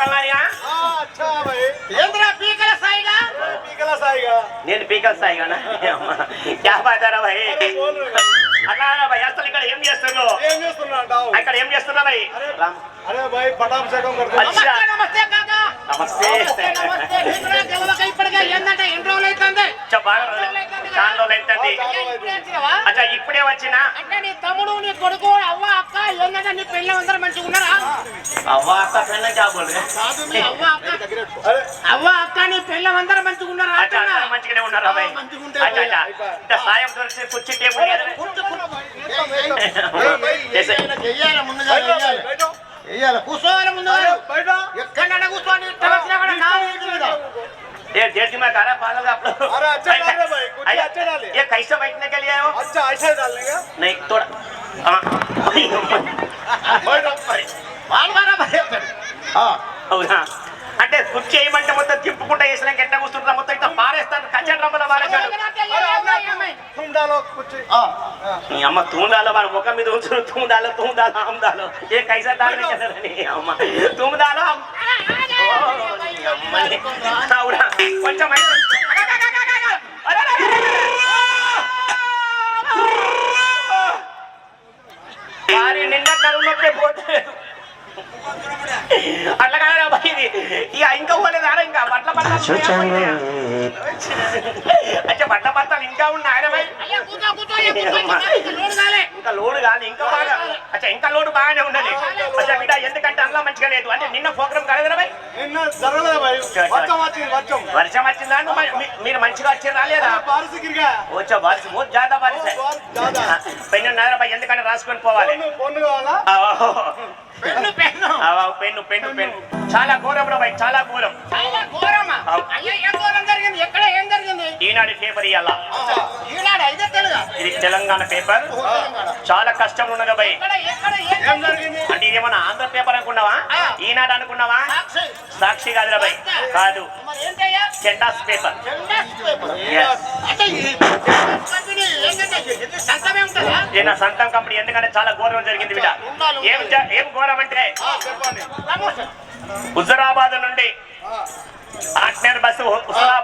कलनारिया अच्छा भाई ఏంద్రా పీకల సాయిగా पीकला साईगा నేను పీకల్ సాయిగా క్యా బాత్ రా భాయ్ अरे बोल रहे అలా భాయ్ అసలు ఇక్కడ ఏం చేస్తున్నావు ఏం చేస్తున్నావు ఇక్కడ ఏం చేస్తున్నావు భాయ్ రామ్ अरे भाई पटाभिषेकం करते अच्छा నమస్తే కాకా నమస్తే నమస్తే ఇంద్రా గెలవక ఇప్పటికే ఏందంటే ఎన్ని రోజులు అవుతుంది చాలా రోజులు అవుతుంది అచ్చా ఇప్పుడే వచ్చినా అంటే నీ తమ్ముడు నీ కొడుకు అవ్వ అక్క ఏందంటే నీ పెళ్ళి అందరూ మంచిగా ఉన్నారా అవ్వ అక్క పెళ్ళ క్యా బోల్ రే కాదు మీ అవ్వ అక్క अरे అవ్వ అక్క నీ పెళ్ళి అందరూ మంచిగా ఉన్నారా అచ్చా అందరూ మంచిగానే ఉన్నారా భాయ్ అచ్చా అచ్చా ఇంత సాయం దొరికితే కుర్చీ టేబుల్ చెయ్యాలి ముందుగా बैठो చెయ్యాలి కూర్చోవాలి ముందుగా बैठो ఎక్కడైనా కూర్చోని ఇట్లా వచ్చినా కూడా నా మీద ये जेठ में करा पागल आप लोग अरे अच्छा डाल रहे भाई कुछ अच्छा डाले ये कैसे बैठने के लिए आए हो अच्छा ऐसा ही डालने का नहीं थोड़ा हाँ बैठो వాళ్ళవారా భయపడు అవునా అంటే కుర్చీ ఏమంటే మొత్తం తిప్పుకుంటా వేసినాక ఎట్లా కూర్చుంటా మొత్తం ఇట్లా పారేస్తాను కచ్చడి రంబల పారేసాడు तुम डालो कुछ నీ అమ్మ తూందాలో వారి ముఖం మీద ఉంచు తూందాలో అమ్దాలో ఏ కైసా దాని అమ్మ తూందాలో అవునా కొంచెం వారి నిన్న నలుగునొప్పే పోతలేదు అట్లా కాదా బాయ్ ఇది ఇక ఇంకా పోలేదు ఆడ ఇంకా బట్ల బట్టలు అంటే బట్ల బట్టలు ఇంకా ఉన్నాయన బాయ్ ఇంకా లోడు కాదు ఇంకా బాగా అచ్చా ఇంకా లోడు బాగానే ఉన్నది అచ్చా బిడ్డ ఎందుకంటే అందులో మంచిగా లేదు అంటే నిన్న ప్రోగ్రామ్ కాలేదా బాయ్ నిన్న జరగలేదు భాయ్ వర్షం వచ్చింది వర్షం వచ్చిందా మీరు మంచిగా వచ్చిందా లేదా బారిస్ గిరిగా వచ్చా బారిస్ బహుత్ జాదా బారిస్ పెన్ను బాయ్ ఎందుకంటే రాసుకొని పోవాలి ఫోన్ కావాలా పెన్ను చాలా ఘోరం రా బాయ్ చాలా ఘోరం ఏం జరిగింది ఈనాడు పేపర్ ఇయ్యాల ఈనాడు అయితే తెలుగు ఇది తెలంగాణ పేపర్ చాలా కష్టం ఉన్నది బాయ్ ఏం జరిగింది అంటే ఇదేమన్నా ఆంధ్ర పేపర్ అనుకున్నావా ఈనాడు అనుకున్నావా సాక్షి కాదురా బాయ్ కాదు మరి ఏంటయ్యా చెండాస్ పేపర్ అంటే సంతమే ఉంటుందా నా సంతం కంపెనీ ఎందుకంటే చాలా ఘోరం జరిగింది బిడ్డ ఏం ఘోరం అంటే చెప్పండి హుజరాబాద్ నుండి ఆట్నేర్ బస్సు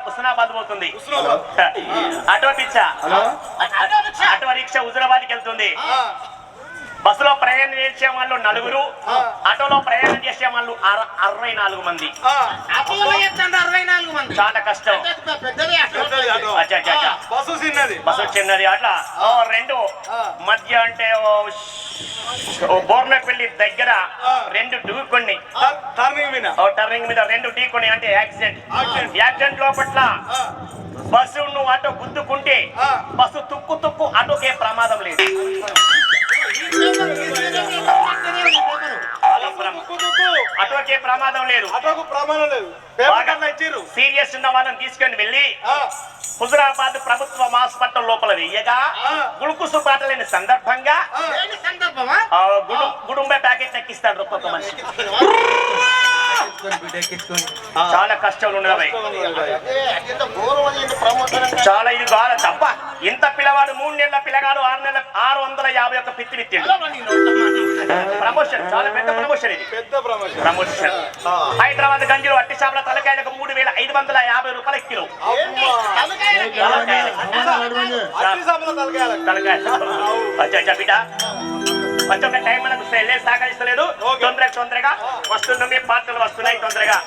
హుస్నాబాద్ పోతుంది ఆటో రిక్షా ఆటో రిక్షా హుజరాబాద్కి వెళ్తుంది బస్సులో ప్రయాణం చేసే వాళ్ళు 4 ఆటోలో ప్రయాణం చేసే వాళ్ళు 64 మంది చాలా కష్టం బస్సు చిన్నది బస్సు చిన్నది అట్లా 2 మధ్య అంటే బోర్నపల్లి దగ్గర 2 ఢీకొని టర్నింగ్ మీద 2 ఢీకొని అంటే యాక్సిడెంట్ లోపట్ల బస్సు నువ్వు ఆటో గుద్దుకుంటే బస్సు తుక్కు ఆటోకే ప్రమాదం లేదు అటోకే ప్రమాదం లేదు సీరియస్ ఉన్న వాళ్ళని తీసుకొని వెళ్ళి హుజరాబాద్ ప్రభుత్వ హాస్పిటల్ లోపల వెయ్యగా గుళుకుసు బాటలేని సందర్భంగా గుడుంబే ప్యాకెట్ ఎక్కిస్తాడు ఒక్కొక్క మనిషి చాలా కష్టం ఉన్నది చాలా ఇది బాగా తప్ప ఇంత పిల్లవాడు 3 నెలల పిల్లగాడు 6 నెలల 651 పిత్తి విత్తిండు ప్రమోషన్ చాలా పెద్ద ప్రమోషన్ ఇది ప్రమోషన్ హైదరాబాద్ గంజిలో అట్టి చేపల తలకాయలకు 3550 రూపాయలు కిలో తలకాయ బిడ్డ కొంచెం టైం మనకు సహకరిస్తలేదు తొందరగా వస్తున్నాయి పార్టీలు వస్తున్నాయి తొందరగా